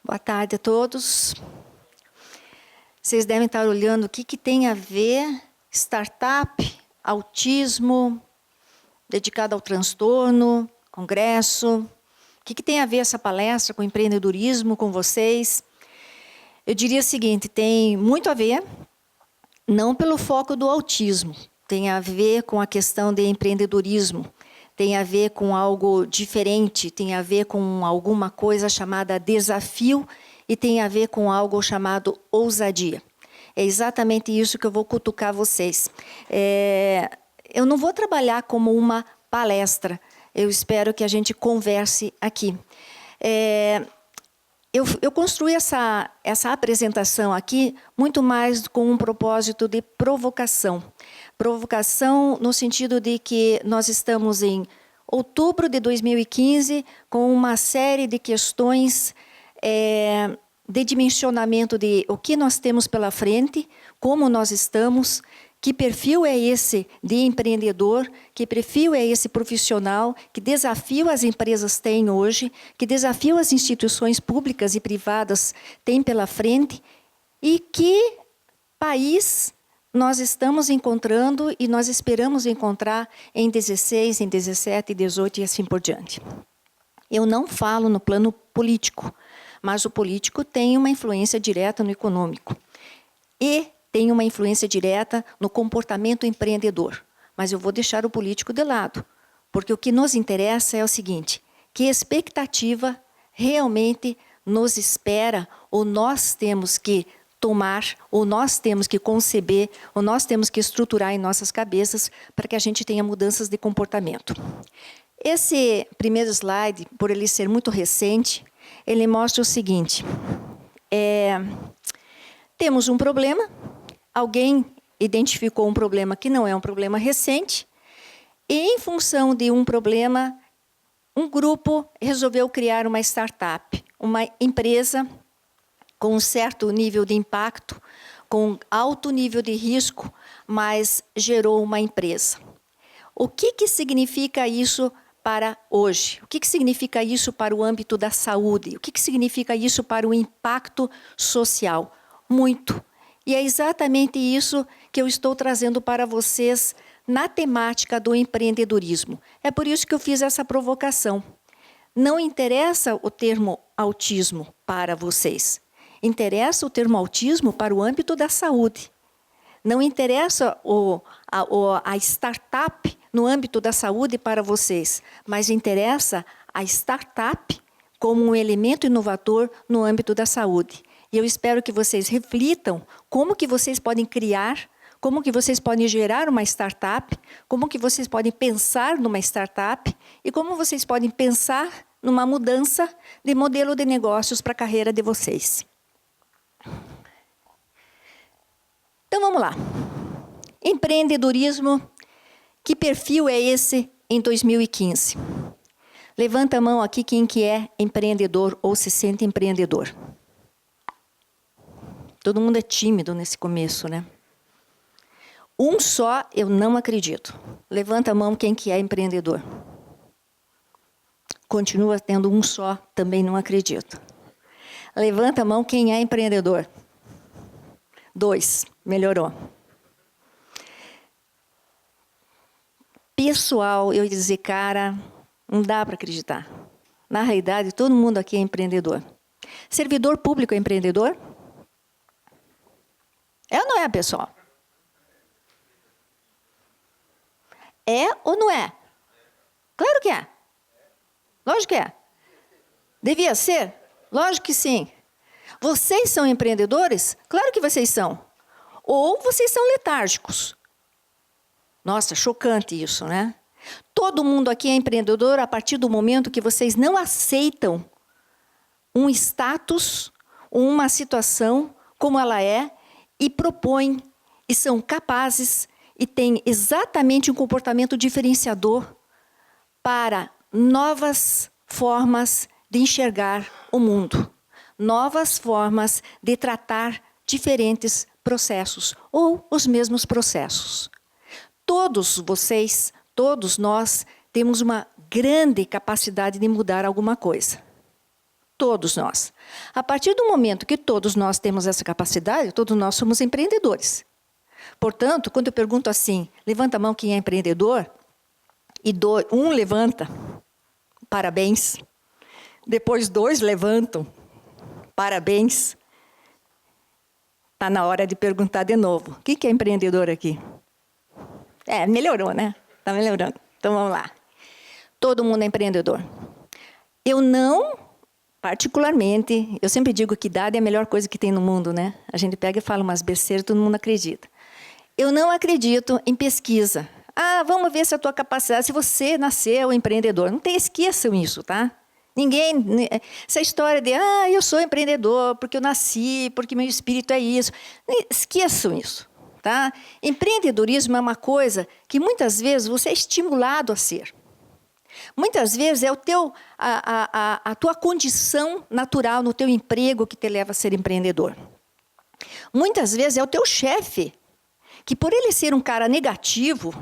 Boa tarde a todos. Vocês devem estar olhando o que tem a ver startup, autismo, dedicado ao transtorno, congresso. O que tem a ver essa palestra com empreendedorismo, com vocês? Eu diria o seguinte, tem muito a ver, não pelo foco do autismo, tem a ver com a questão de empreendedorismo, tem a ver com algo diferente, tem a ver com alguma coisa chamada desafio e tem a ver com algo chamado ousadia. É exatamente isso que eu vou cutucar vocês. Eu não vou trabalhar como uma palestra, eu espero que a gente converse aqui. Eu construí essa apresentação aqui muito mais com um propósito de provocação. Provocação no sentido de que nós estamos em outubro de 2015 com uma série de questões de dimensionamento de o que nós temos pela frente, como nós estamos, que perfil é esse de empreendedor, que perfil é esse profissional, que desafio as empresas têm hoje, que desafio as instituições públicas e privadas têm pela frente e que país nós estamos encontrando e nós esperamos encontrar em 16, em 17, 18 e assim por diante. Eu não falo no plano político, mas o político tem uma influência direta no econômico. E tem uma influência direta no comportamento empreendedor. Mas eu vou deixar o político de lado, porque o que nos interessa é o seguinte, que expectativa realmente nos espera, ou nós temos que tomar, ou nós temos que conceber, ou nós temos que estruturar em nossas cabeças para que a gente tenha mudanças de comportamento. Esse primeiro slide, por ele ser muito recente, ele mostra o seguinte, temos um problema, alguém identificou um problema que não é um problema recente, e em função de um problema, um grupo resolveu criar uma startup, uma empresa com um certo nível de impacto, com alto nível de risco, mas gerou uma empresa. O que significa isso para hoje? O que significa isso para o âmbito da saúde? O que significa isso para o impacto social? Muito. E é exatamente isso que eu estou trazendo para vocês na temática do empreendedorismo. É por isso que eu fiz essa provocação. Não interessa o termo autismo para vocês. Interessa o termo autismo para o âmbito da saúde. Não interessa a startup no âmbito da saúde para vocês, mas interessa a startup como um elemento inovador no âmbito da saúde. E eu espero que vocês reflitam como que vocês podem criar, como que vocês podem gerar uma startup, como que vocês podem pensar numa startup e como vocês podem pensar numa mudança de modelo de negócios para a carreira de vocês. Então, vamos lá. Empreendedorismo, que perfil é esse em 2015? Levanta a mão aqui quem que é empreendedor ou se sente empreendedor. Todo mundo é tímido nesse começo, né? Um só, eu não acredito. Levanta a mão quem que é empreendedor. Continua tendo um só, também não acredito. Levanta a mão quem é empreendedor. 2, melhorou. Pessoal, eu ia dizer, cara, não dá para acreditar. Na realidade, todo mundo aqui é empreendedor. Servidor público é empreendedor? É ou não é, pessoal? É ou não é? Claro que é. Lógico que é. Devia ser? Lógico que sim. Vocês são empreendedores? Claro que vocês são. Ou vocês são letárgicos. Nossa, chocante isso, né? Todo mundo aqui é empreendedor a partir do momento que vocês não aceitam um status, uma situação como ela é, e propõem, e são capazes, e têm exatamente um comportamento diferenciador para novas formas de enxergar o mundo, novas formas de tratar diferentes processos, ou os mesmos processos. Todos vocês, todos nós, temos uma grande capacidade de mudar alguma coisa. Todos nós. A partir do momento que todos nós temos essa capacidade, todos nós somos empreendedores. Portanto, quando eu pergunto assim, levanta a mão quem é empreendedor, e um levanta, parabéns. Depois 2 levantam, parabéns. Está na hora de perguntar de novo. O que é empreendedor aqui? Melhorou, né? Está melhorando. Então, vamos lá. Todo mundo é empreendedor. Eu não, particularmente, eu sempre digo que idade é a melhor coisa que tem no mundo, né? A gente pega e fala umas besteiras, todo mundo acredita. Eu não acredito em pesquisa. Vamos ver se a tua capacidade, se você nasceu empreendedor. Não esqueçam isso, tá? Essa história de, eu sou empreendedor porque eu nasci, porque meu espírito é isso. Esqueçam isso, tá? Empreendedorismo é uma coisa que muitas vezes você é estimulado a ser. Muitas vezes é a tua condição natural no teu emprego que te leva a ser empreendedor. Muitas vezes é o teu chefe, que por ele ser um cara negativo,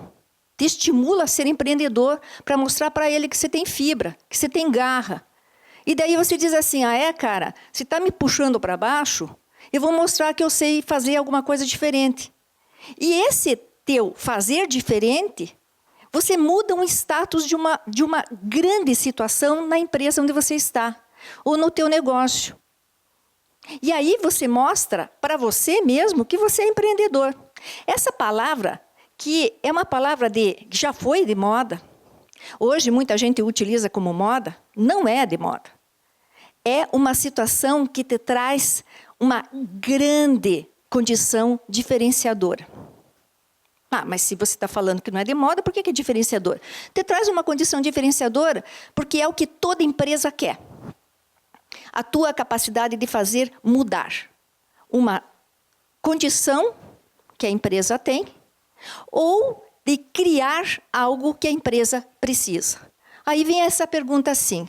te estimula a ser empreendedor para mostrar para ele que você tem fibra, que você tem garra. E daí você diz assim, cara, se está me puxando para baixo, eu vou mostrar que eu sei fazer alguma coisa diferente. E esse teu fazer diferente, você muda um status de uma grande situação na empresa onde você está, ou no teu negócio. E aí você mostra para você mesmo que você é empreendedor. Essa palavra, que é uma palavra que já foi de moda, hoje muita gente utiliza como moda, não é de moda. É uma situação que te traz uma grande condição diferenciadora. Mas se você está falando que não é de moda, por que é diferenciador? Te traz uma condição diferenciadora porque é o que toda empresa quer. A tua capacidade de fazer mudar uma condição que a empresa tem ou de criar algo que a empresa precisa. Aí vem essa pergunta assim,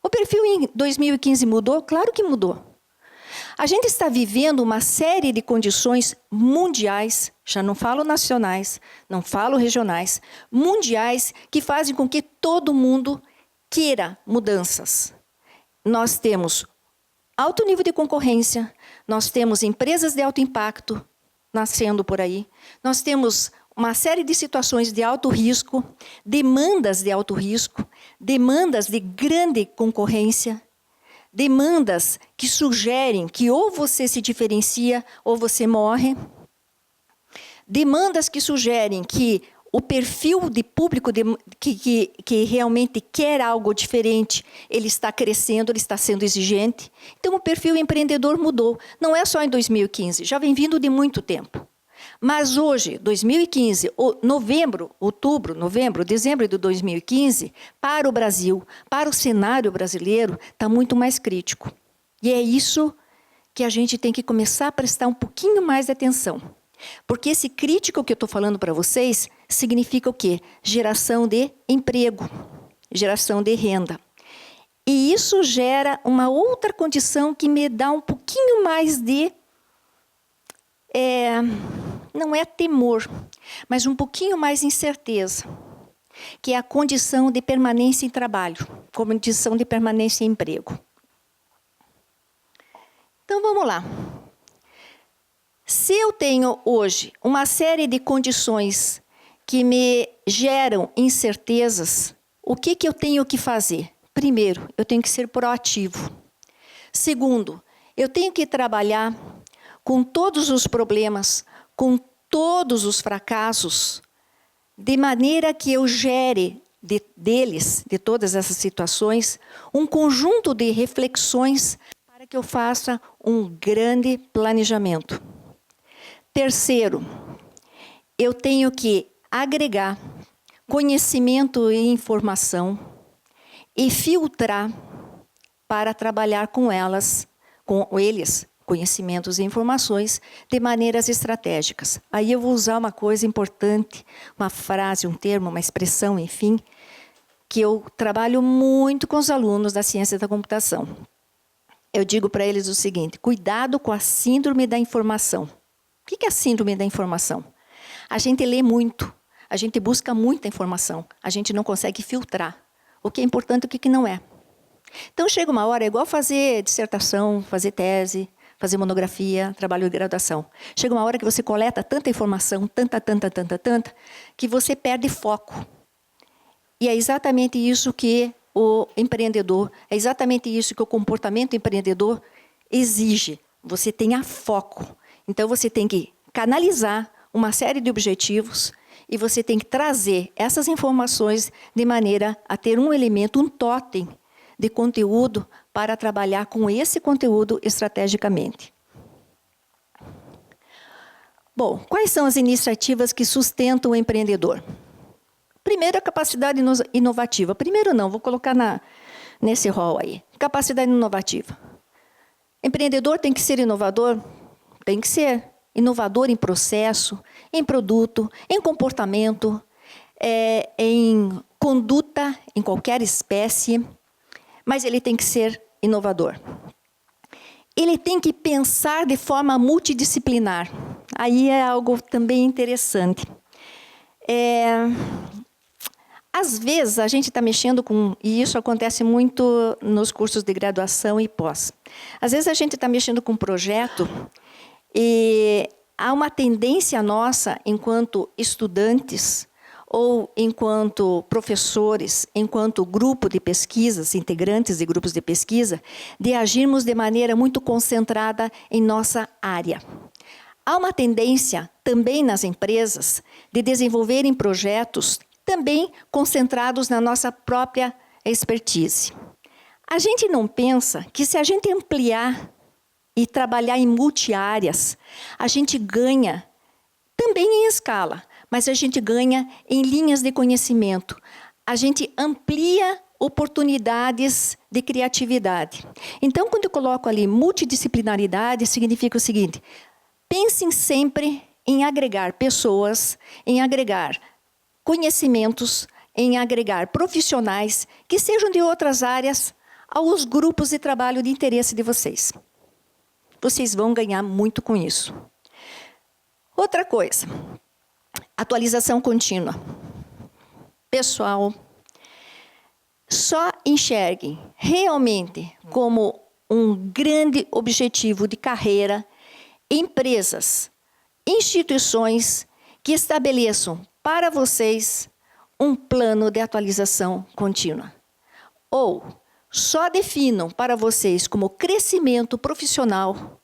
o perfil em 2015 mudou? Claro que mudou. A gente está vivendo uma série de condições mundiais, já não falo nacionais, não falo regionais, mundiais, que fazem com que todo mundo queira mudanças. Nós temos alto nível de concorrência, nós temos empresas de alto impacto nascendo por aí, nós temos uma série de situações de alto risco, demandas de alto risco, demandas de grande concorrência, demandas que sugerem que ou você se diferencia ou você morre, demandas que sugerem que o perfil de público que realmente quer algo diferente, ele está crescendo, ele está sendo exigente. Então, o perfil empreendedor mudou. Não é só em 2015, já vem vindo de muito tempo. Mas hoje, 2015, dezembro de 2015, para o Brasil, para o cenário brasileiro, está muito mais crítico. E é isso que a gente tem que começar a prestar um pouquinho mais de atenção. Porque esse crítico que eu estou falando para vocês significa o quê? Geração de emprego, geração de renda. E isso gera uma outra condição que me dá um pouquinho mais de... não é temor, mas um pouquinho mais incerteza, que é a condição de permanência em trabalho, condição de permanência em emprego. Então, vamos lá. Se eu tenho hoje uma série de condições que me geram incertezas, o que eu tenho que fazer? Primeiro, eu tenho que ser proativo. Segundo, eu tenho que trabalhar com todos os problemas, com todos os fracassos, de maneira que eu gere de todas essas situações, um conjunto de reflexões para que eu faça um grande planejamento. Terceiro, eu tenho que agregar conhecimento e informação e filtrar para trabalhar com eles, conhecimentos e informações, de maneiras estratégicas. Aí eu vou usar uma coisa importante, uma frase, um termo, uma expressão, enfim, que eu trabalho muito com os alunos da ciência da computação. Eu digo para eles o seguinte, cuidado com a síndrome da informação. O que é a síndrome da informação? A gente lê muito, a gente busca muita informação, a gente não consegue filtrar o que é importante e o que não é. Então, chega uma hora, é igual fazer dissertação, fazer tese, fazer monografia, trabalho de graduação. Chega uma hora que você coleta tanta informação, tanta, que você perde foco. E é exatamente isso que o empreendedor, é exatamente isso que o comportamento empreendedor exige. Você tenha foco. Então, você tem que canalizar uma série de objetivos e você tem que trazer essas informações de maneira a ter um elemento, um totem de conteúdo para trabalhar com esse conteúdo estrategicamente. Bom, quais são as iniciativas que sustentam o empreendedor? Primeiro, a capacidade inovativa. Primeiro não, vou colocar nesse rol aí. Capacidade inovativa. Empreendedor tem que ser inovador? Tem que ser. Inovador em processo, em produto, em comportamento, em conduta, em qualquer espécie, mas ele tem que ser inovador. Ele tem que pensar de forma multidisciplinar. Aí é algo também interessante. Às vezes, a gente está mexendo com... E isso acontece muito nos cursos de graduação e pós. Às vezes, a gente está mexendo com um projeto e há uma tendência nossa, enquanto estudantes, ou enquanto professores, enquanto grupo de pesquisas, integrantes de grupos de pesquisa, de agirmos de maneira muito concentrada em nossa área. Há uma tendência também nas empresas de desenvolverem projetos também concentrados na nossa própria expertise. A gente não pensa que se a gente ampliar e trabalhar em multiáreas, a gente ganha também em escala, mas a gente ganha em linhas de conhecimento. A gente amplia oportunidades de criatividade. Então, quando eu coloco ali multidisciplinaridade, significa o seguinte: pensem sempre em agregar pessoas, em agregar conhecimentos, em agregar profissionais que sejam de outras áreas aos grupos de trabalho de interesse de vocês. Vocês vão ganhar muito com isso. Outra coisa, atualização contínua. Pessoal, só enxerguem realmente como um grande objetivo de carreira empresas, instituições que estabeleçam para vocês um plano de atualização contínua. Ou só definam para vocês como crescimento profissional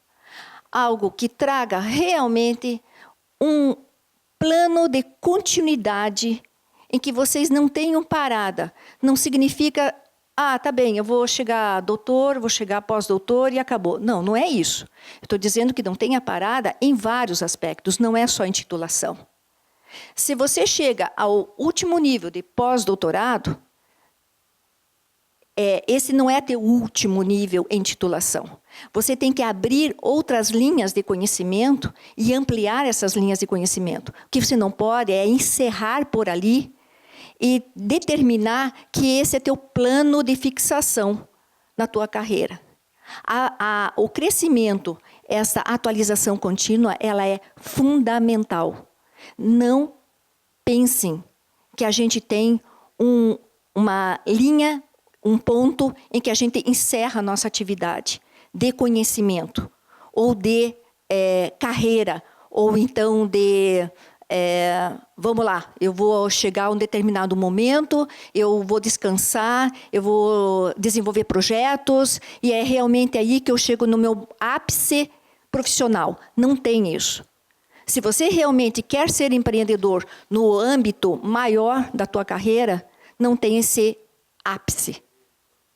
algo que traga realmente um plano de continuidade em que vocês não tenham parada. Não significa, tá bem, eu vou chegar doutor, vou chegar pós-doutor e acabou. Não, não é isso. Eu estou dizendo que não tenha parada em vários aspectos, não é só em titulação. Se você chega ao último nível de pós-doutorado, esse não é teu último nível em titulação. Você tem que abrir outras linhas de conhecimento e ampliar essas linhas de conhecimento. O que você não pode é encerrar por ali e determinar que esse é teu plano de fixação na tua carreira. O crescimento, essa atualização contínua, ela é fundamental. Não pensem que a gente tem uma linha, um ponto em que a gente encerra a nossa atividade de conhecimento, ou de carreira, ou então de... vamos lá, eu vou chegar a um determinado momento, eu vou descansar, eu vou desenvolver projetos, e é realmente aí que eu chego no meu ápice profissional. Não tem isso. Se você realmente quer ser empreendedor no âmbito maior da tua carreira, não tem esse ápice.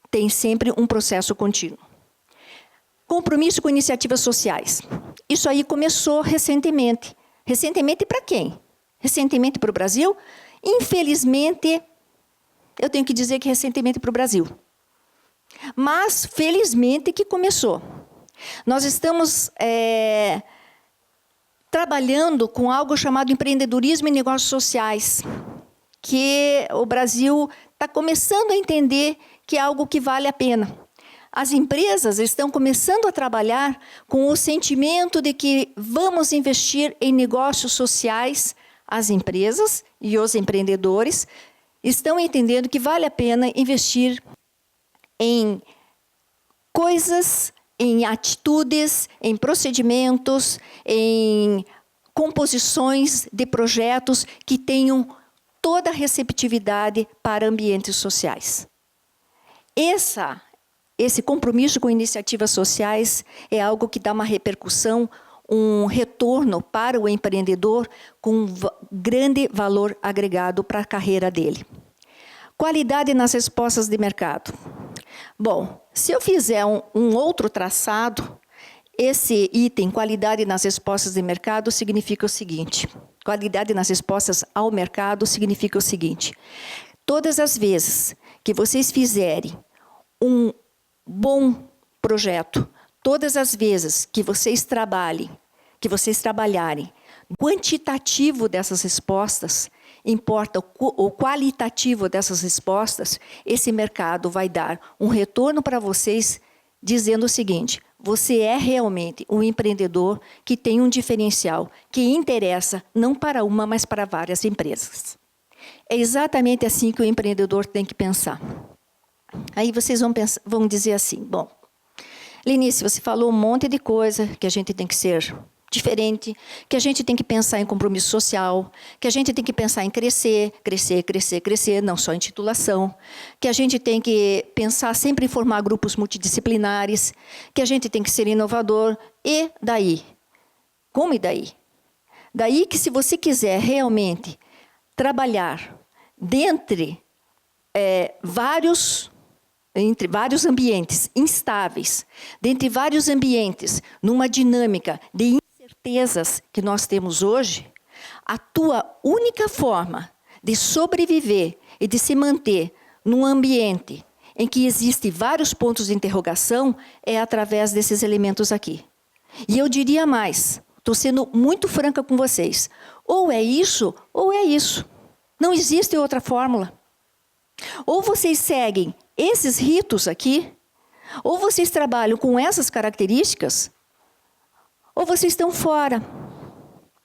Tem sempre um processo contínuo. Compromisso com iniciativas sociais. Isso aí começou recentemente. Recentemente para quem? Recentemente para o Brasil? Infelizmente, eu tenho que dizer que recentemente para o Brasil. Mas, felizmente, que começou. Nós estamos trabalhando com algo chamado empreendedorismo e negócios sociais, que o Brasil está começando a entender que é algo que vale a pena. As empresas estão começando a trabalhar com o sentimento de que vamos investir em negócios sociais. As empresas e os empreendedores estão entendendo que vale a pena investir em coisas, em atitudes, em procedimentos, em composições de projetos que tenham toda a receptividade para ambientes sociais. Esse compromisso com iniciativas sociais é algo que dá uma repercussão, um retorno para o empreendedor com grande valor agregado para a carreira dele. Qualidade nas respostas de mercado. Bom, se eu fizer um outro traçado, esse item, qualidade nas respostas de mercado, significa o seguinte. Qualidade nas respostas ao mercado significa o seguinte. Todas as vezes que vocês fizerem um bom projeto, todas as vezes que vocês trabalharem, o quantitativo dessas respostas, importa o qualitativo dessas respostas, esse mercado vai dar um retorno para vocês dizendo o seguinte: você é realmente um empreendedor que tem um diferencial que interessa não para uma, mas para várias empresas. É exatamente assim que o empreendedor tem que pensar. Aí vocês vão dizer assim, bom, Lenice, você falou um monte de coisa que a gente tem que ser diferente, que a gente tem que pensar em compromisso social, que a gente tem que pensar em crescer, não só em titulação, que a gente tem que pensar sempre em formar grupos multidisciplinares, que a gente tem que ser inovador, e daí? Como e daí? Daí que se você quiser realmente trabalhar entre vários ambientes instáveis, dentre vários ambientes, numa dinâmica de incertezas que nós temos hoje, a tua única forma de sobreviver e de se manter num ambiente em que existem vários pontos de interrogação é através desses elementos aqui. E eu diria mais, estou sendo muito franca com vocês, ou é isso, ou é isso. Não existe outra fórmula. Ou vocês seguem esses ritos aqui, ou vocês trabalham com essas características, ou vocês estão fora,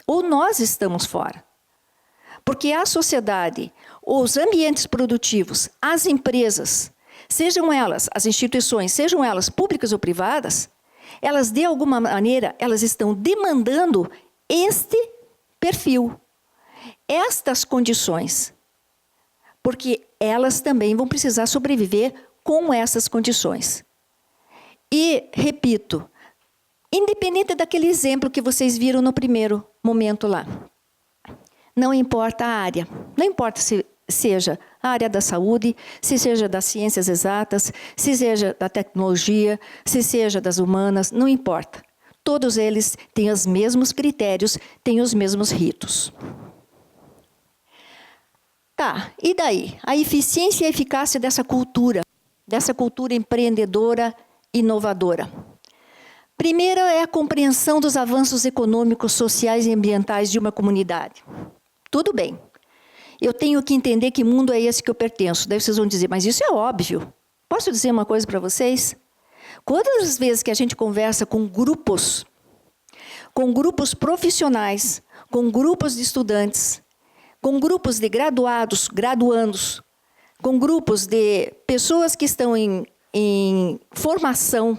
ou nós estamos fora. Porque a sociedade, os ambientes produtivos, as empresas, sejam elas, as instituições, sejam elas públicas ou privadas, elas, de alguma maneira, elas estão demandando este perfil, estas condições. Porque elas também vão precisar sobreviver com essas condições. E, repito, independente daquele exemplo que vocês viram no primeiro momento lá, não importa a área, não importa se seja a área da saúde, se seja das ciências exatas, se seja da tecnologia, se seja das humanas, não importa. Todos eles têm os mesmos critérios, têm os mesmos ritos. Tá, e daí? A eficiência e a eficácia dessa cultura empreendedora, inovadora. Primeiro é a compreensão dos avanços econômicos, sociais e ambientais de uma comunidade. Tudo bem. Eu tenho que entender que mundo é esse que eu pertenço. Daí vocês vão dizer, mas isso é óbvio. Posso dizer uma coisa para vocês? Quantas vezes que a gente conversa com grupos profissionais, com grupos de estudantes, com grupos de graduados, graduandos, com grupos de pessoas que estão em formação,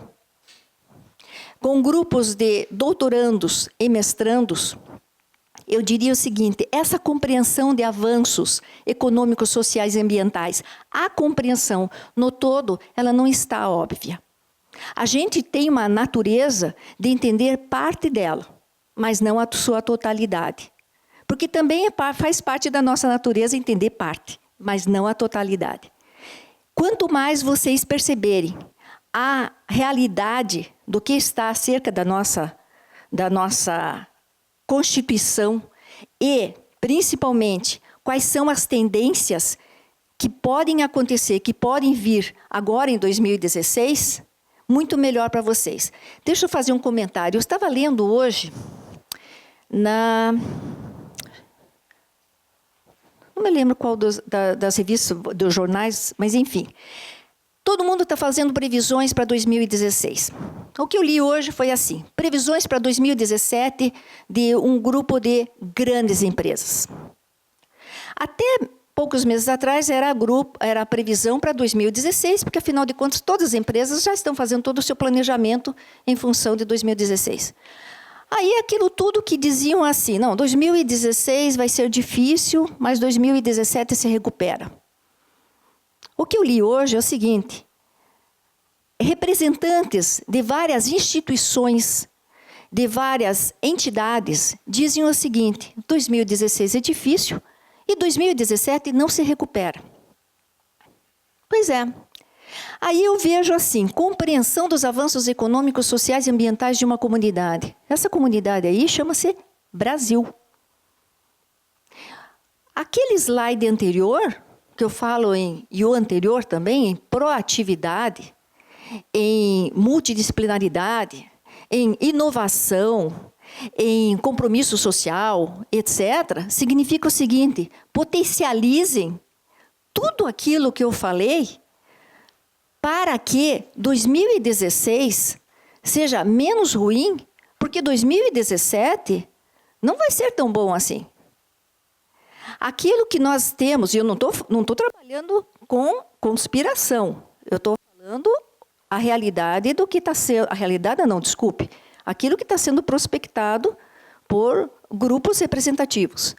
com grupos de doutorandos e mestrandos, eu diria o seguinte, essa compreensão de avanços econômicos, sociais e ambientais, a compreensão no todo, ela não está óbvia. A gente tem uma natureza de entender parte dela, mas não a sua totalidade. Porque também faz parte da nossa natureza entender parte, mas não a totalidade. Quanto mais vocês perceberem a realidade do que está acerca da nossa Constituição e, principalmente, quais são as tendências que podem acontecer, que podem vir agora em 2016, muito melhor para vocês. Deixa eu fazer um comentário. Eu estava lendo hoje não me lembro qual das revistas, dos jornais, mas enfim. Todo mundo está fazendo previsões para 2016. O que eu li hoje foi assim, previsões para 2017 de um grupo de grandes empresas. Até poucos meses atrás era a previsão para 2016, porque, afinal de contas, todas as empresas já estão fazendo todo o seu planejamento em função de 2016. Aí, aquilo tudo que diziam assim, não, 2016 vai ser difícil, mas 2017 se recupera. O que eu li hoje é o seguinte, representantes de várias instituições, de várias entidades, dizem o seguinte, 2016 é difícil e 2017 não se recupera. Pois é. Aí eu vejo assim, compreensão dos avanços econômicos, sociais e ambientais de uma comunidade. Essa comunidade aí chama-se Brasil. Aquele slide anterior, que eu falo e o anterior também, em proatividade, em multidisciplinaridade, em inovação, em compromisso social, etc., significa o seguinte, potencializem tudo aquilo que eu falei para que 2016 seja menos ruim, porque 2017 não vai ser tão bom assim. Aquilo que nós temos, e eu não tô trabalhando com conspiração, eu estou falando a realidade do que está sendo... A realidade não, desculpe. Aquilo que está sendo prospectado por grupos representativos.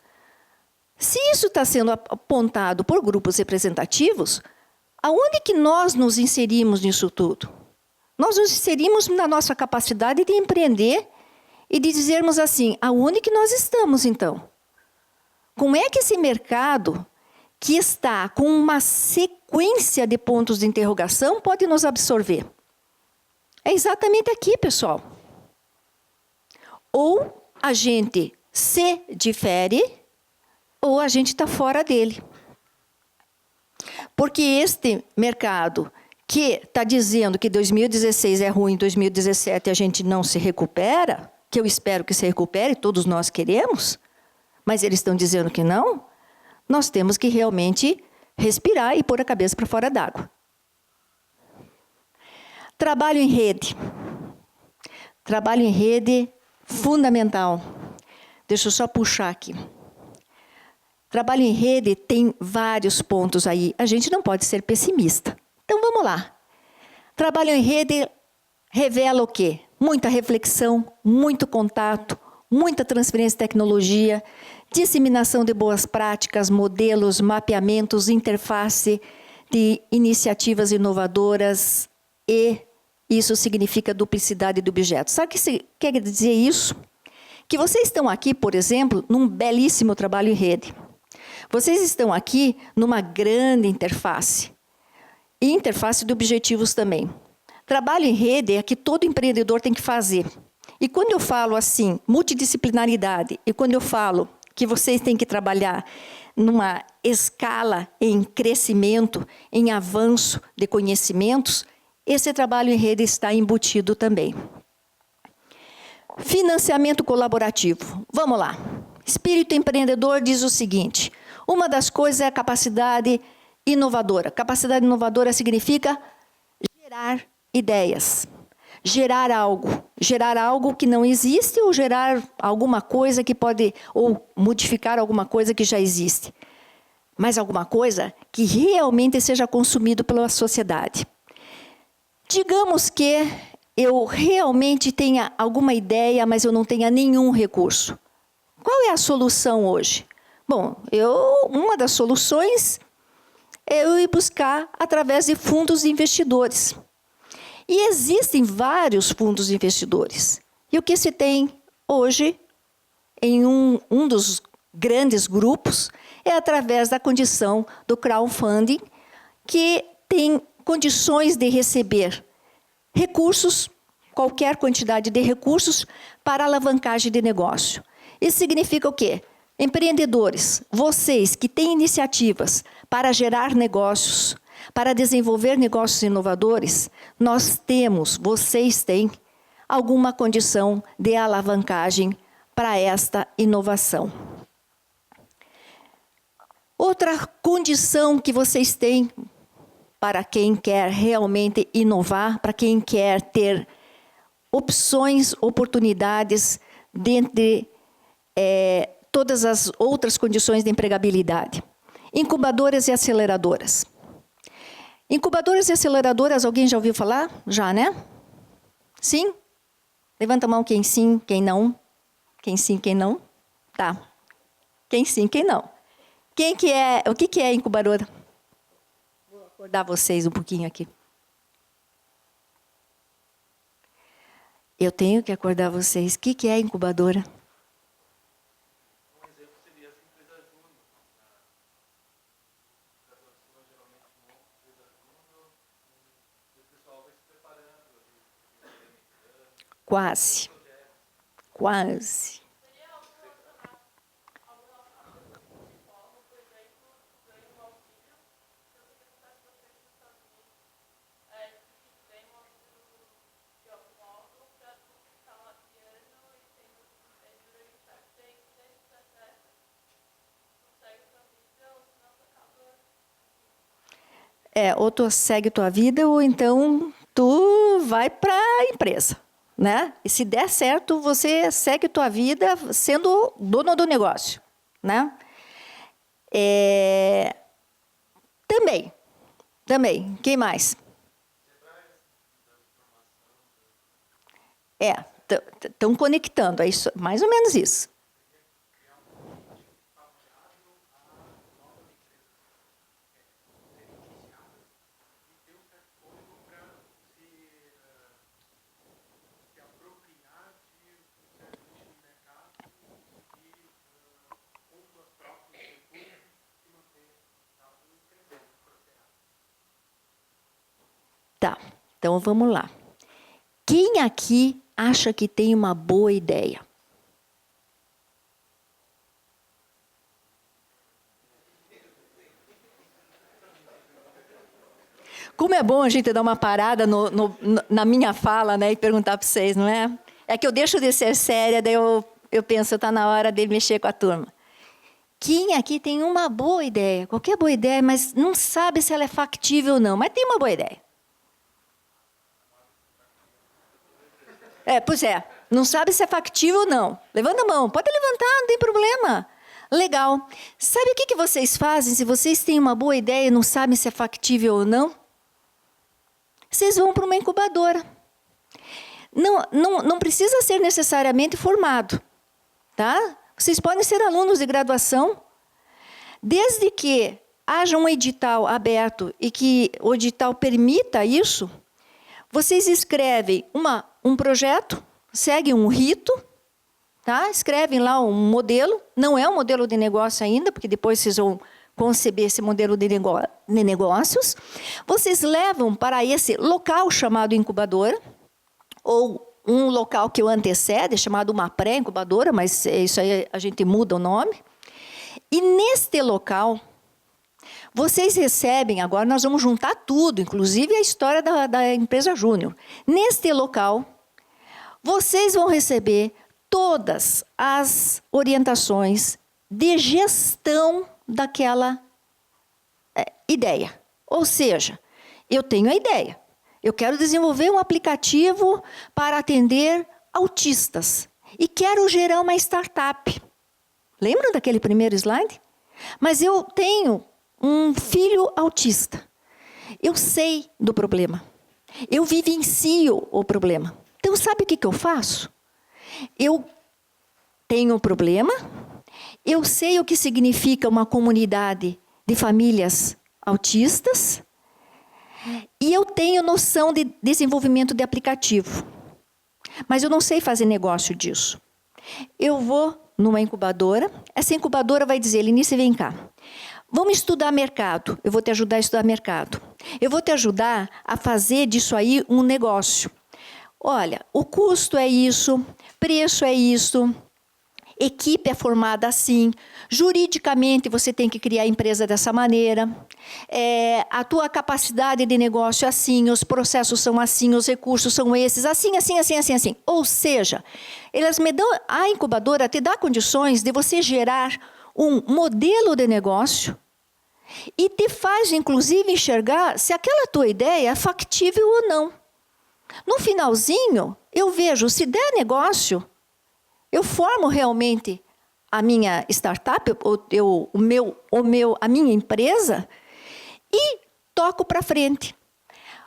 Se isso está sendo apontado por grupos representativos, aonde que nós nos inserimos nisso tudo? Nós nos inserimos na nossa capacidade de empreender e de dizermos assim, aonde que nós estamos então? Como é que esse mercado, que está com uma sequência de pontos de interrogação, pode nos absorver? É exatamente aqui, pessoal. Ou a gente se difere, ou a gente está fora dele. Porque este mercado que está dizendo que 2016 é ruim, 2017 a gente não se recupera, que eu espero que se recupere, todos nós queremos, mas eles estão dizendo que não, nós temos que realmente respirar e pôr a cabeça para fora d'água. Trabalho em rede. Trabalho em rede fundamental. Deixa eu só puxar aqui. Trabalho em rede tem vários pontos aí. A gente não pode ser pessimista. Então, vamos lá. Trabalho em rede revela o quê? Muita reflexão, muito contato, muita transferência de tecnologia, disseminação de boas práticas, modelos, mapeamentos, interface de iniciativas inovadoras e isso significa duplicidade de objetos. Sabe o que quer dizer isso? Que vocês estão aqui, por exemplo, num belíssimo trabalho em rede. Vocês estão aqui numa grande interface. E interface de objetivos também. Trabalho em rede é que todo empreendedor tem que fazer. E quando eu falo assim, multidisciplinaridade, e quando eu falo que vocês têm que trabalhar numa escala em crescimento, em avanço de conhecimentos, esse trabalho em rede está embutido também. Financiamento colaborativo. Vamos lá. Espírito empreendedor diz o seguinte, uma das coisas é a capacidade inovadora. Capacidade inovadora significa gerar ideias, gerar algo que não existe ou gerar alguma coisa que pode, ou modificar alguma coisa que já existe, mas alguma coisa que realmente seja consumido pela sociedade. Digamos que eu realmente tenha alguma ideia, mas eu não tenha nenhum recurso. Qual é a solução hoje? Bom, uma das soluções é eu ir buscar através de fundos de investidores. E existem vários fundos de investidores. E o que se tem hoje, em um dos grandes grupos, é através da condição do crowdfunding, que tem condições de receber recursos, qualquer quantidade de recursos, para alavancagem de negócio. Isso significa o quê? Empreendedores, vocês que têm iniciativas para gerar negócios, para desenvolver negócios inovadores, vocês têm alguma condição de alavancagem para esta inovação. Outra condição que vocês têm para quem quer realmente inovar, para quem quer ter opções, oportunidades dentre todas as outras condições de empregabilidade. Incubadoras e aceleradoras. Incubadoras e aceleradoras, alguém já ouviu falar? Já, né? Sim? Levanta a mão quem sim, quem não. Quem sim, quem não. Tá. Quem sim, quem não. O que é incubadora? Vou acordar vocês um pouquinho aqui. Eu tenho que acordar vocês. O que é incubadora? Um exemplo seria essa empresa Júnior. Graduação geralmente monta empresa Júnior e o pessoal vai se preparando. Quase. Quase. Ou tu segue tua vida, ou então tu vai para a empresa, né? E se der certo, você segue tua vida sendo dono do negócio, né? Também. Quem mais? Estão conectando, é isso, mais ou menos isso. Tá, então vamos lá. Quem aqui acha que tem uma boa ideia? Como é bom a gente dar uma parada na minha fala, né, e perguntar para vocês, não é? É que eu deixo de ser séria, daí eu penso, está na hora de mexer com a turma. Quem aqui tem uma boa ideia, qualquer boa ideia, mas não sabe se ela é factível ou não, mas tem uma boa ideia? Pois é, não sabe se é factível ou não. Levanta a mão, pode levantar, não tem problema. Legal. Sabe o que vocês fazem se vocês têm uma boa ideia e não sabem se é factível ou não? Vocês vão para uma incubadora. Não precisa ser necessariamente formado, tá? Vocês podem ser alunos de graduação, desde que haja um edital aberto e que o edital permita isso. Vocês escrevem um projeto, seguem um rito, tá? Escrevem lá um modelo, não é um modelo de negócio ainda, porque depois vocês vão conceber esse modelo de negócios. Vocês levam para esse local chamado incubadora, ou um local que o antecede, chamado uma pré-incubadora, mas isso aí a gente muda o nome. E neste local, vocês recebem, agora nós vamos juntar tudo, inclusive a história da empresa Júnior. Neste local, vocês vão receber todas as orientações de gestão daquela ideia. Ou seja, eu tenho a ideia. Eu quero desenvolver um aplicativo para atender autistas. E quero gerar uma startup. Lembram daquele primeiro slide? Mas eu tenho um filho autista. Eu sei do problema. Eu vivencio o problema. Então, sabe o que eu faço? Eu tenho um problema, eu sei o que significa uma comunidade de famílias autistas, e eu tenho noção de desenvolvimento de aplicativo. Mas eu não sei fazer negócio disso. Eu vou numa incubadora, essa incubadora vai dizer, Lenice, vem cá. Vamos estudar mercado, eu vou te ajudar a estudar mercado. Eu vou te ajudar a fazer disso aí um negócio. Olha, o custo é isso, preço é isso, equipe é formada assim, juridicamente você tem que criar a empresa dessa maneira, a tua capacidade de negócio é assim, os processos são assim, os recursos são esses, assim. Ou seja, a incubadora te dá condições de você gerar um modelo de negócio e te faz, inclusive, enxergar se aquela tua ideia é factível ou não. No finalzinho, eu vejo, se der negócio, eu formo realmente a minha startup, a minha empresa, e toco para frente.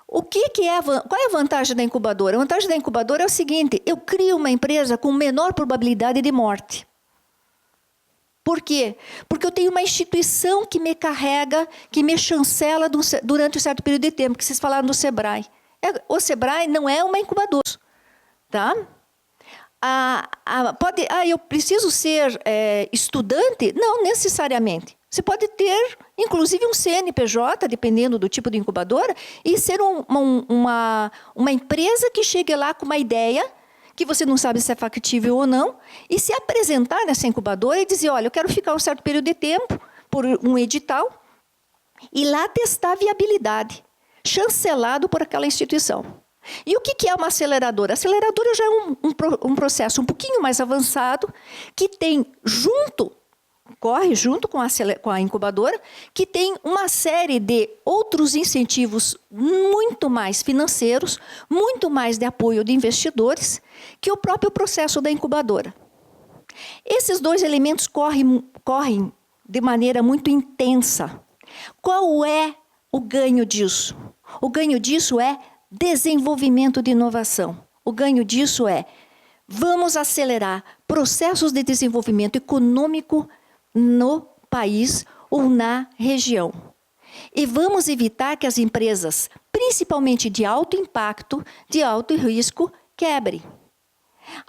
Qual é a vantagem da incubadora? A vantagem da incubadora é o seguinte: eu crio uma empresa com menor probabilidade de morte. Por quê? Porque eu tenho uma instituição que me carrega, que me chancela durante um certo período de tempo, que vocês falaram do Sebrae. O Sebrae não é uma incubadora, tá? Eu preciso ser estudante? Não necessariamente. Você pode ter, inclusive, um CNPJ, dependendo do tipo de incubadora, e ser uma empresa que chegue lá com uma ideia, que você não sabe se é factível ou não, e se apresentar nessa incubadora e dizer, olha, eu quero ficar um certo período de tempo, por um edital, e lá testar a viabilidade, chancelado por aquela instituição. E o que é uma aceleradora? A aceleradora já é um processo um pouquinho mais avançado, que tem corre junto com a incubadora, que tem uma série de outros incentivos muito mais financeiros, muito mais de apoio de investidores, que o próprio processo da incubadora. Esses dois elementos correm de maneira muito intensa. Qual é o ganho disso? O ganho disso é desenvolvimento de inovação. O ganho disso é, vamos acelerar processos de desenvolvimento econômico no país ou na região. E vamos evitar que as empresas, principalmente de alto impacto, de alto risco, quebrem.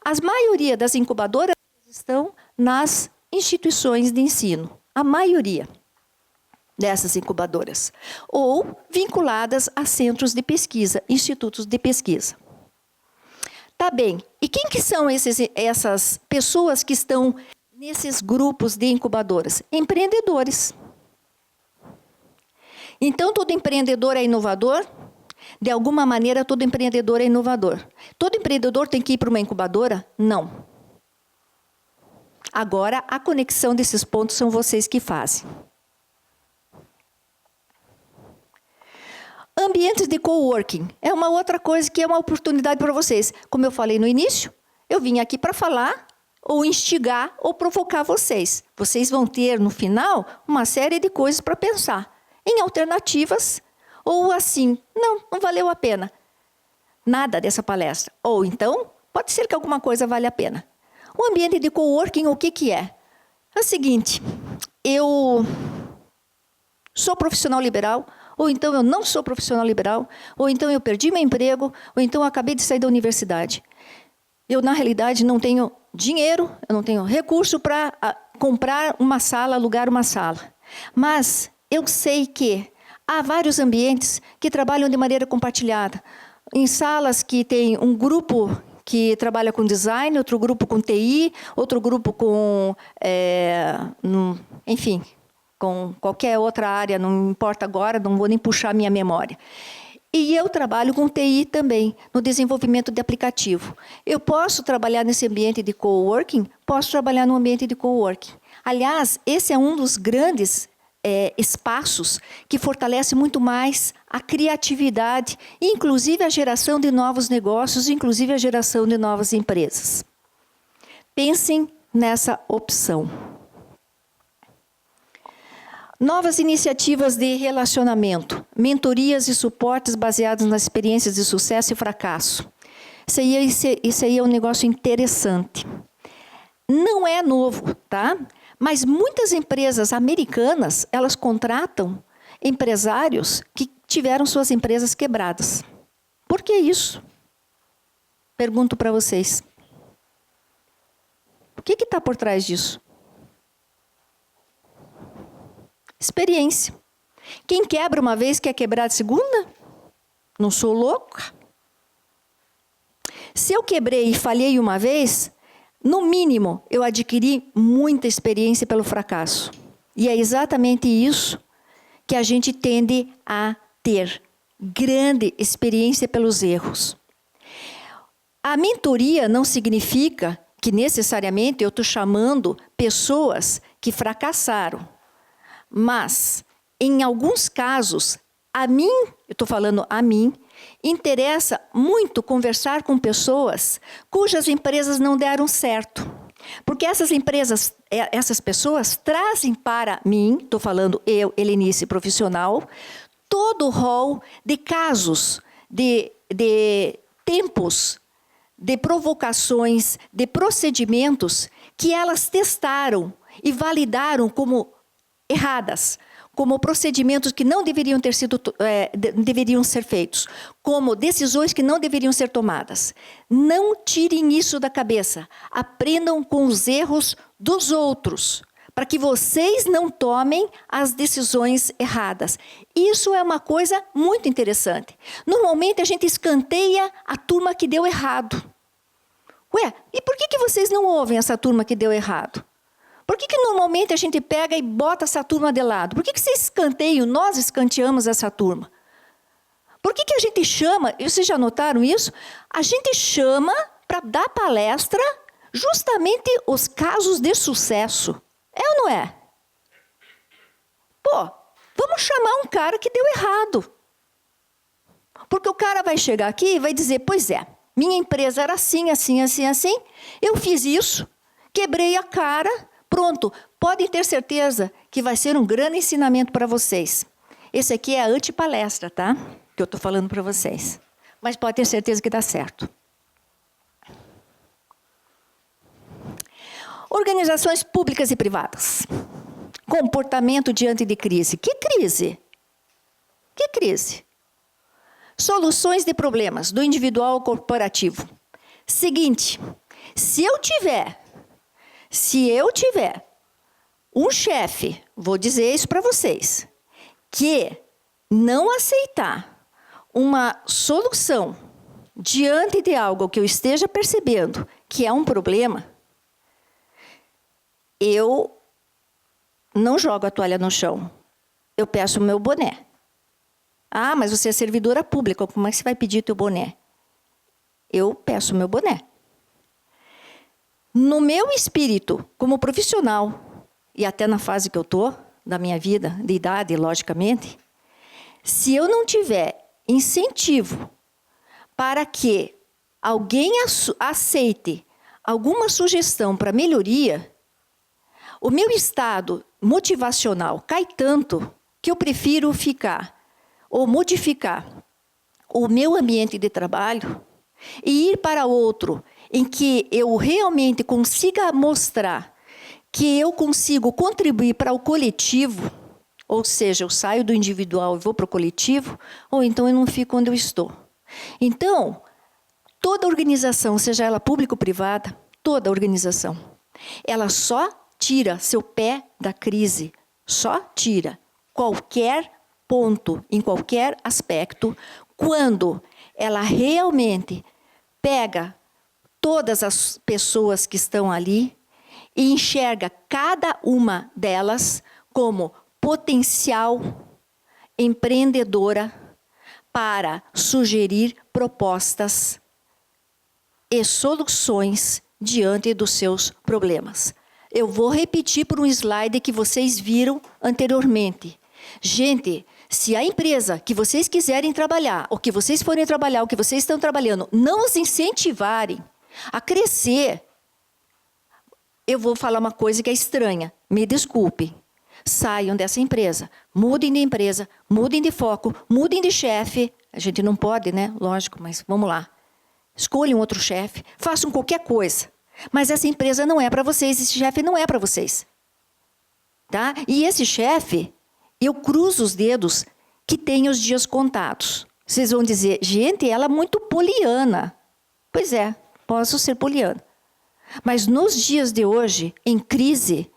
A maioria das incubadoras estão nas instituições de ensino. A maioria dessas incubadoras. Ou vinculadas a centros de pesquisa, institutos de pesquisa. Tá bem. E quem que são essas pessoas que estão nesses grupos de incubadoras? Empreendedores. Então, todo empreendedor é inovador? De alguma maneira, todo empreendedor é inovador. Todo empreendedor tem que ir para uma incubadora? Não. Agora, a conexão desses pontos são vocês que fazem. Ambientes de coworking é uma outra coisa que é uma oportunidade para vocês. Como eu falei no início, eu vim aqui para falar, ou instigar, ou provocar vocês. Vocês vão ter, no final, uma série de coisas para pensar. Em alternativas, ou assim, não valeu a pena. Nada dessa palestra. Ou então, pode ser que alguma coisa vale a pena. O ambiente de coworking, o que é? É o seguinte, eu sou profissional liberal, ou então eu não sou profissional liberal, ou então eu perdi meu emprego, ou então eu acabei de sair da universidade. Eu, na realidade, não tenho dinheiro, eu não tenho recurso para comprar uma sala, alugar uma sala. Mas eu sei que há vários ambientes que trabalham de maneira compartilhada. Em salas que tem um grupo que trabalha com design, outro grupo com TI, outro grupo com, enfim, com qualquer outra área, não importa agora, não vou nem puxar a minha memória. E eu trabalho com TI também, no desenvolvimento de aplicativo. Eu posso trabalhar nesse ambiente de coworking? Posso trabalhar no ambiente de coworking. Aliás, esse é um dos grandes espaços que fortalece muito mais a criatividade, inclusive a geração de novos negócios, inclusive a geração de novas empresas. Pensem nessa opção. Novas iniciativas de relacionamento, mentorias e suportes baseados nas experiências de sucesso e fracasso. Isso aí é um negócio interessante. Não é novo, tá? Mas muitas empresas americanas, elas contratam empresários que tiveram suas empresas quebradas. Por que isso? Pergunto para vocês. O que está por trás disso? Experiência. Quem quebra uma vez quer quebrar a segunda? Não sou louca. Se eu quebrei e falhei uma vez, no mínimo, eu adquiri muita experiência pelo fracasso. E é exatamente isso que a gente tende a ter. Grande experiência pelos erros. A mentoria não significa que necessariamente eu estou chamando pessoas que fracassaram. Mas, em alguns casos, eu estou falando a mim, interessa muito conversar com pessoas cujas empresas não deram certo. Porque essas empresas, essas pessoas trazem para mim, estou falando eu, Helenice, profissional, todo o rol de casos, de tempos, de provocações, de procedimentos que elas testaram e validaram como erradas, como procedimentos que não deveriam ter sido, deveriam ser feitos, como decisões que não deveriam ser tomadas. Não tirem isso da cabeça. Aprendam com os erros dos outros, para que vocês não tomem as decisões erradas. Isso é uma coisa muito interessante. Normalmente a gente escanteia a turma que deu errado. Ué, e por que vocês não ouvem essa turma que deu errado? Por que normalmente a gente pega e bota essa turma de lado? Por que vocês escanteiam, nós escanteamos essa turma? Por que a gente chama, vocês já notaram isso? A gente chama para dar palestra justamente os casos de sucesso. É ou não é? Pô, vamos chamar um cara que deu errado. Porque o cara vai chegar aqui e vai dizer, pois é, minha empresa era assim, assim, assim, assim, eu fiz isso, quebrei a cara, pronto, podem ter certeza que vai ser um grande ensinamento para vocês. Esse aqui é a antipalestra, tá? Que eu estou falando para vocês. Mas pode ter certeza que dá certo. Organizações públicas e privadas. Comportamento diante de crise. Que crise? Que crise? Soluções de problemas, do individual ao corporativo. Seguinte, se eu tiver um chefe, vou dizer isso para vocês, que não aceitar uma solução diante de algo que eu esteja percebendo que é um problema, eu não jogo a toalha no chão. Eu peço o meu boné. Ah, mas você é servidora pública, como é que você vai pedir o teu boné? Eu peço o meu boné. No meu espírito, como profissional, e até na fase que eu estou, da minha vida, de idade, logicamente, se eu não tiver incentivo para que alguém aceite alguma sugestão para melhoria, o meu estado motivacional cai tanto que eu prefiro ficar ou modificar o meu ambiente de trabalho e ir para outro em que eu realmente consiga mostrar que eu consigo contribuir para o coletivo, ou seja, eu saio do individual e vou para o coletivo, ou então eu não fico onde eu estou. Então, toda organização, seja ela pública ou privada, toda organização, ela só tira seu pé da crise, só tira qualquer ponto, em qualquer aspecto, quando ela realmente pega todas as pessoas que estão ali e enxerga cada uma delas como potencial empreendedora para sugerir propostas e soluções diante dos seus problemas. Eu vou repetir por um slide que vocês viram anteriormente. Gente, se a empresa que vocês quiserem trabalhar, ou que vocês forem trabalhar, ou que vocês estão trabalhando, não os incentivarem a crescer, eu vou falar uma coisa que é estranha. Me desculpem. Saiam dessa empresa. Mudem de empresa, mudem de foco, mudem de chefe. A gente não pode, né? Lógico, mas vamos lá. Escolham outro chefe, façam qualquer coisa. Mas essa empresa não é para vocês, esse chefe não é para vocês. Tá? E esse chefe, eu cruzo os dedos que tem os dias contados. Vocês vão dizer, gente, ela é muito poliana. Pois é, posso ser poliana. Mas nos dias de hoje, em crise,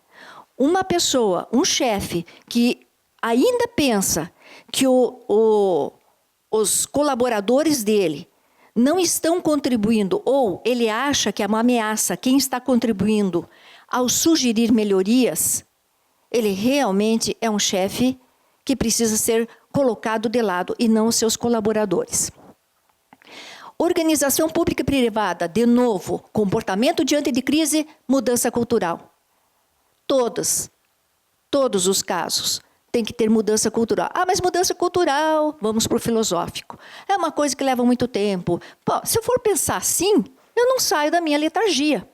uma pessoa, um chefe, que ainda pensa que os colaboradores dele não estão contribuindo, ou ele acha que é uma ameaça quem está contribuindo ao sugerir melhorias, ele realmente é um chefe que precisa ser colocado de lado e não os seus colaboradores. Organização pública e privada, de novo, comportamento diante de crise, mudança cultural. Todos os casos tem que ter mudança cultural. Ah, mas mudança cultural, vamos para o filosófico. É uma coisa que leva muito tempo. Pô, se eu for pensar assim, eu não saio da minha letargia.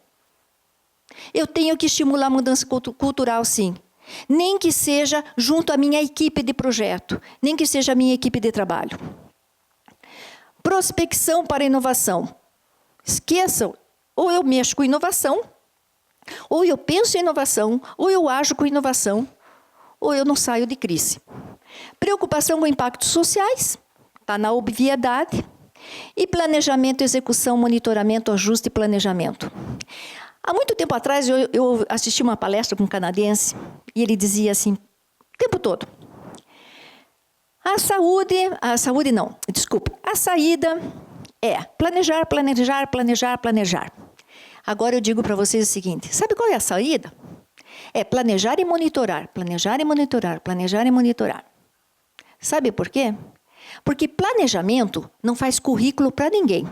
Eu tenho que estimular a mudança cultural, sim. Nem que seja junto à minha equipe de projeto, nem que seja a minha equipe de trabalho. Prospecção para inovação. Esqueçam, ou eu mexo com inovação, ou eu penso em inovação, ou eu ajo com inovação, ou eu não saio de crise. Preocupação com impactos sociais, está na obviedade. E planejamento, execução, monitoramento, ajuste e planejamento. Há muito tempo atrás, eu assisti uma palestra com um canadense, e ele dizia assim, o tempo todo, a saída é planejar, planejar, planejar, planejar. Agora eu digo para vocês o seguinte, sabe qual é a saída? É planejar e monitorar, planejar e monitorar, planejar e monitorar. Sabe por quê? Porque planejamento não faz currículo para ninguém.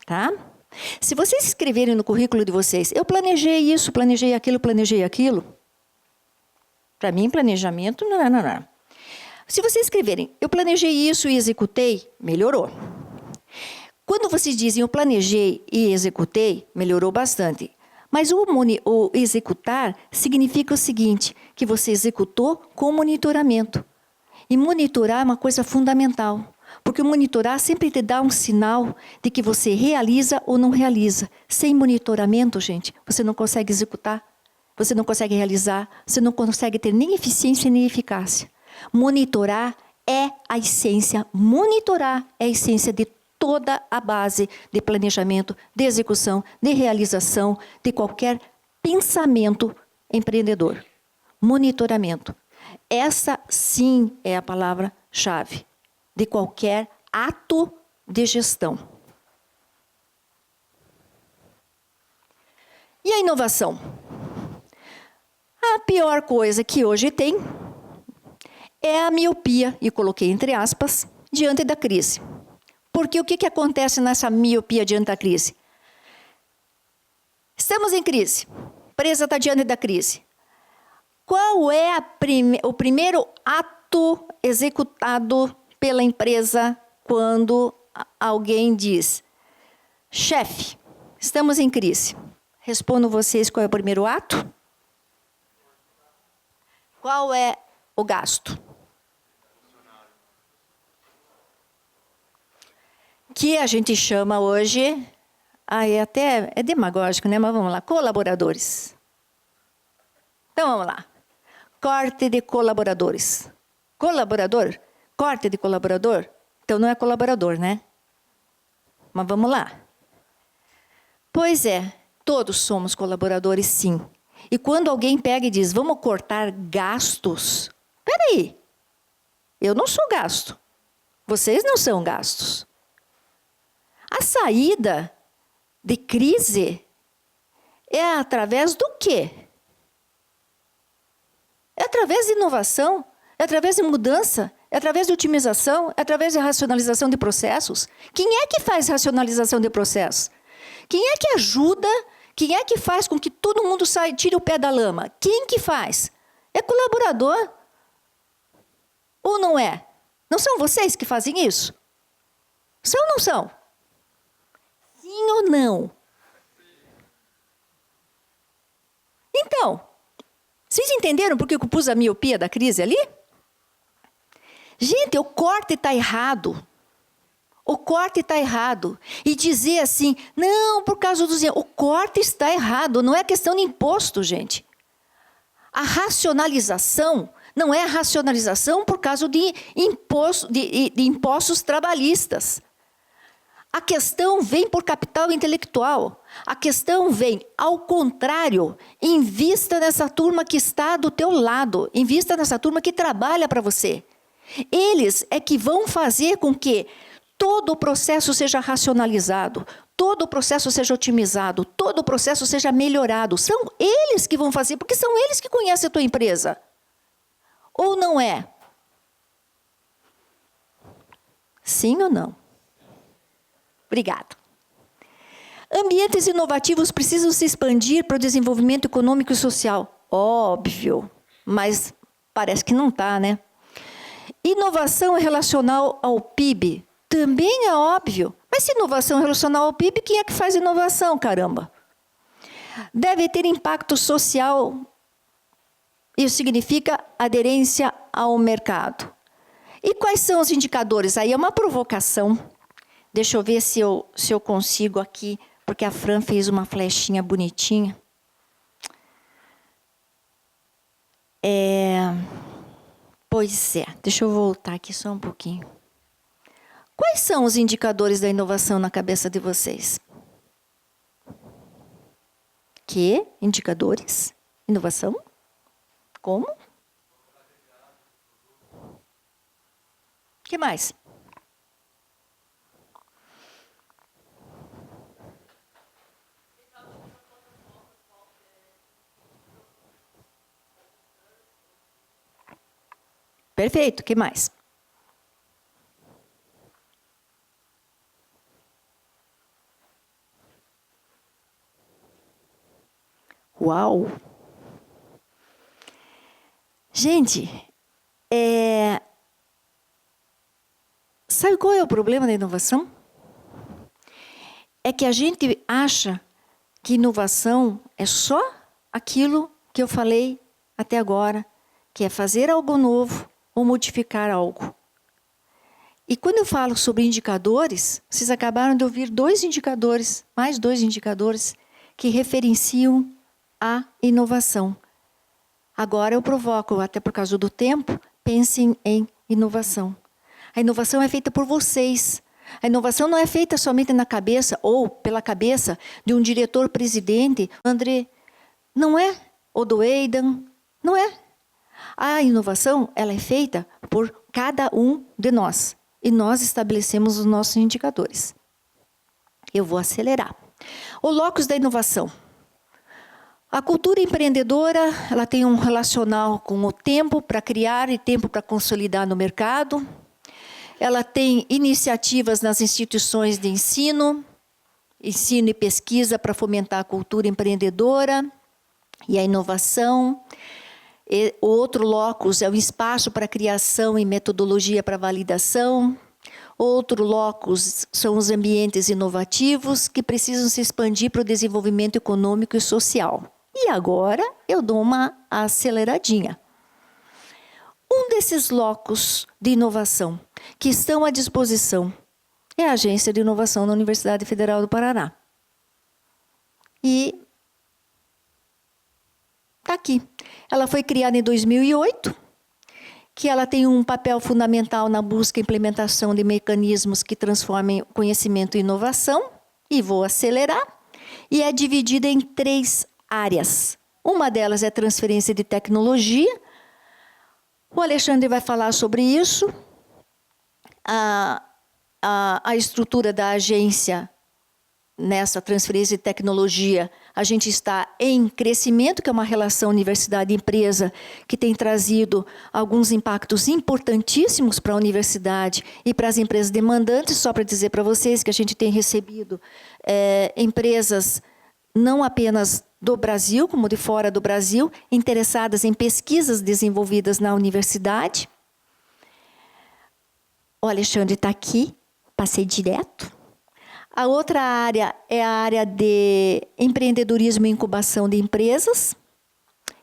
Tá? Se vocês escreverem no currículo de vocês, eu planejei isso, planejei aquilo, para mim planejamento não. Se vocês escreverem, eu planejei isso e executei, melhorou. Quando vocês dizem eu planejei e executei, melhorou bastante. Mas o executar significa o seguinte, que você executou com monitoramento. E monitorar é uma coisa fundamental. Porque o monitorar sempre te dá um sinal de que você realiza ou não realiza. Sem monitoramento, gente, você não consegue executar, você não consegue realizar, você não consegue ter nem eficiência nem eficácia. Monitorar é a essência de toda a base de planejamento, de execução, de realização, de qualquer pensamento empreendedor. Monitoramento. Essa, sim, é a palavra-chave de qualquer ato de gestão. E a inovação? A pior coisa que hoje tem é a miopia, e coloquei entre aspas, diante da crise. Porque o que acontece nessa miopia diante da crise? Estamos em crise, a empresa está diante da crise. Qual é o primeiro ato executado pela empresa quando alguém diz, chefe, estamos em crise? Respondo vocês qual é o primeiro ato? Qual é o gasto? Que a gente chama hoje, é demagógico, né? Mas vamos lá, colaboradores. Então vamos lá. Corte de colaboradores. Colaborador? Corte de colaborador? Então não é colaborador, né? Mas vamos lá. Pois é, todos somos colaboradores, sim. E quando alguém pega e diz, vamos cortar gastos, peraí, eu não sou gasto. Vocês não são gastos. A saída de crise é através do quê? É através de inovação, é através de mudança, é através de otimização, é através de racionalização de processos. Quem é que faz racionalização de processos? Quem é que ajuda? Quem é que faz com que todo mundo saia, tire o pé da lama? Quem que faz? É colaborador. Ou não é? Não são vocês que fazem isso? São ou não são? Sim ou não? Então, vocês entenderam por que eu pus a miopia da crise ali? Gente, o corte está errado. O corte está errado. E dizer assim, não, por causa dos... O corte está errado, não é questão de imposto, gente. A racionalização não é a racionalização por causa de impostos trabalhistas. A questão vem por capital intelectual. A questão vem, ao contrário, invista nessa turma que está do teu lado. Invista nessa turma que trabalha para você. Eles é que vão fazer com que todo o processo seja racionalizado, todo o processo seja otimizado, todo o processo seja melhorado. São eles que vão fazer, porque são eles que conhecem a tua empresa. Ou não é? Sim ou não? Obrigado. Ambientes inovativos precisam se expandir para o desenvolvimento econômico e social. Óbvio, mas parece que não está, né? Inovação relacional ao PIB. Também é óbvio. Mas se inovação relacional ao PIB, quem é que faz inovação, caramba? Deve ter impacto social. Isso significa aderência ao mercado. E quais são os indicadores? Aí é uma provocação. Deixa eu ver se eu consigo aqui, porque a Fran fez uma flechinha bonitinha. Pois é, deixa eu voltar aqui só um pouquinho. Quais são os indicadores da inovação na cabeça de vocês? Que indicadores? Inovação? Como? O que mais? Perfeito, o que mais? Uau! Gente, sabe qual é o problema da inovação? É que a gente acha que inovação é só aquilo que eu falei até agora, que é fazer algo novo ou modificar algo. E quando eu falo sobre indicadores, vocês acabaram de ouvir mais dois indicadores, que referenciam a inovação. Agora eu provoco, até por causa do tempo, pensem em inovação. A inovação é feita por vocês. A inovação não é feita somente na cabeça ou pela cabeça de um diretor-presidente, André. Não é. Ou do Aidan. Não é. A inovação, ela é feita por cada um de nós. E nós estabelecemos os nossos indicadores. Eu vou acelerar. O locus da inovação. A cultura empreendedora, ela tem um relacional com o tempo para criar e tempo para consolidar no mercado. Ela tem iniciativas nas instituições de ensino e pesquisa para fomentar a cultura empreendedora e a inovação. O outro locus é o espaço para criação e metodologia para validação. Outro locus são os ambientes inovativos que precisam se expandir para o desenvolvimento econômico e social. E agora eu dou uma aceleradinha. Um desses locus de inovação que estão à disposição é a Agência de Inovação da Universidade Federal do Paraná. E está aqui. Ela foi criada em 2008, que ela tem um papel fundamental na busca e implementação de mecanismos que transformem conhecimento em inovação, e vou acelerar, e é dividida em 3 áreas. Uma delas é transferência de tecnologia. O Alexandre vai falar sobre isso. A estrutura da agência nessa transferência de tecnologia, a gente está em crescimento, que é uma relação universidade-empresa que tem trazido alguns impactos importantíssimos para a universidade e para as empresas demandantes. Só para dizer para vocês que a gente tem recebido empresas não apenas do Brasil, como de fora do Brasil, interessadas em pesquisas desenvolvidas na universidade. O Alexandre está aqui, passei direto. A outra área é a área de empreendedorismo e incubação de empresas,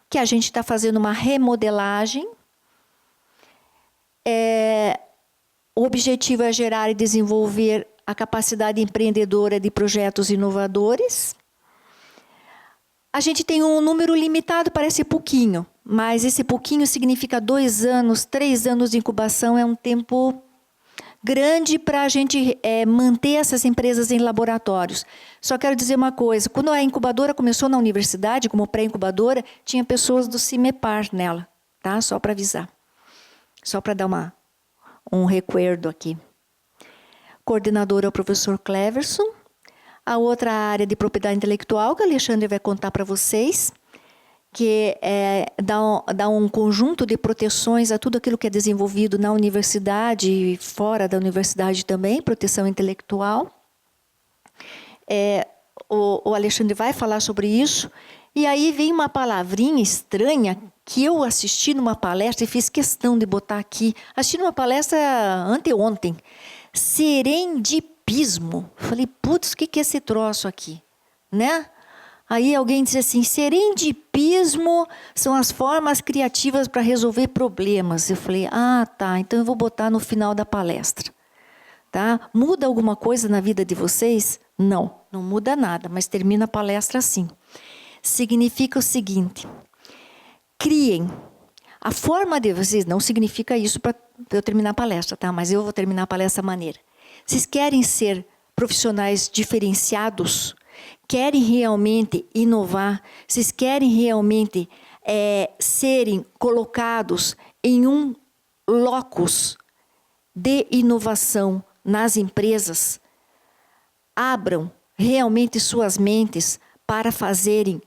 que a gente está fazendo uma remodelagem. O objetivo é gerar e desenvolver a capacidade empreendedora de projetos inovadores. A gente tem um número limitado, parece pouquinho, mas esse pouquinho significa 2 anos, 3 anos de incubação, é um tempo grande para a gente manter essas empresas em laboratórios. Só quero dizer uma coisa, quando a incubadora começou na universidade, como pré-incubadora, tinha pessoas do CIMEPAR nela, tá? Só para avisar. Só para dar um recuerdo aqui. Coordenador é o professor Cleverson. A outra área de propriedade intelectual, que o Alexandre vai contar para vocês, que dá um conjunto de proteções a tudo aquilo que é desenvolvido na universidade e fora da universidade também, proteção intelectual. O Alexandre vai falar sobre isso. E aí vem uma palavrinha estranha que eu assisti numa palestra e fiz questão de botar aqui. Assisti numa palestra anteontem. Serendipismo. Falei, putz, o que é esse troço aqui? Né? Aí alguém diz assim, serendipismo são as formas criativas para resolver problemas. Eu falei, tá, então eu vou botar no final da palestra. Tá? Muda alguma coisa na vida de vocês? Não, não muda nada, mas termina a palestra assim. Significa o seguinte, criem. A forma de vocês, não significa isso para eu terminar a palestra, tá? Mas eu vou terminar a palestra dessa maneira. Vocês querem ser profissionais diferenciados? Querem realmente inovar? Vocês querem realmente serem colocados em um locus de inovação nas empresas? Abram realmente suas mentes para fazerem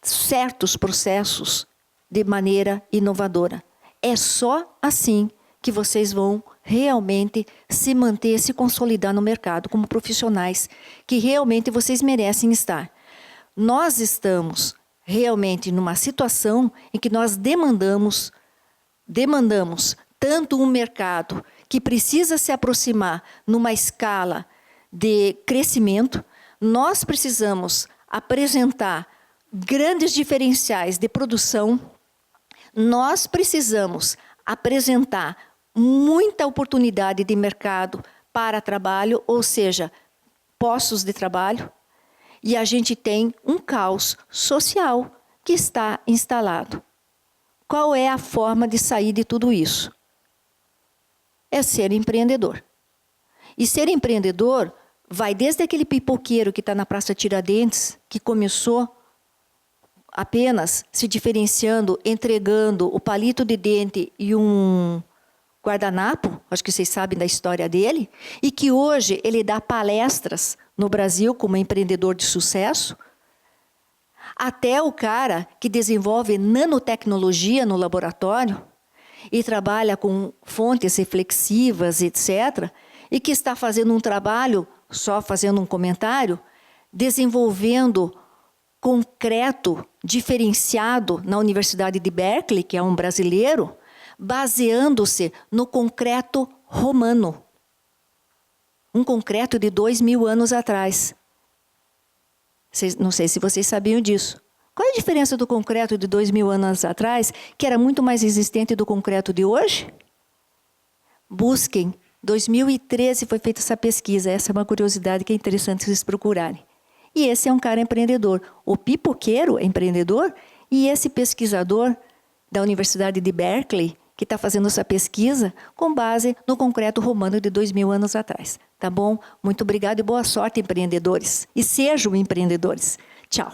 certos processos de maneira inovadora. É só assim que vocês vão realmente se manter, se consolidar no mercado como profissionais que realmente vocês merecem estar. Nós estamos realmente numa situação em que nós demandamos tanto um mercado que precisa se aproximar numa escala de crescimento, nós precisamos apresentar grandes diferenciais de produção, nós precisamos apresentar muita oportunidade de mercado para trabalho, ou seja, postos de trabalho, e a gente tem um caos social que está instalado. Qual é a forma de sair de tudo isso? É ser empreendedor. E ser empreendedor vai desde aquele pipoqueiro que está na Praça Tiradentes, que começou apenas se diferenciando, entregando o palito de dente e um guardanapo, acho que vocês sabem da história dele, e que hoje ele dá palestras no Brasil como empreendedor de sucesso, até o cara que desenvolve nanotecnologia no laboratório e trabalha com fontes reflexivas, etc., e que está fazendo um trabalho, só fazendo um comentário, desenvolvendo concreto diferenciado na Universidade de Berkeley, que é um brasileiro, baseando-se no concreto romano. Um concreto de 2000 anos atrás. Não sei se vocês sabiam disso. Qual é a diferença do concreto de 2000 anos atrás, que era muito mais resistente do concreto de hoje? Busquem. 2013 foi feita essa pesquisa. Essa é uma curiosidade que é interessante vocês procurarem. E esse é um cara empreendedor. O pipoqueiro é empreendedor e esse pesquisador da Universidade de Berkeley, que está fazendo essa pesquisa com base no concreto romano de 2000 anos atrás. Tá bom? Muito obrigado e boa sorte, empreendedores. E sejam empreendedores. Tchau.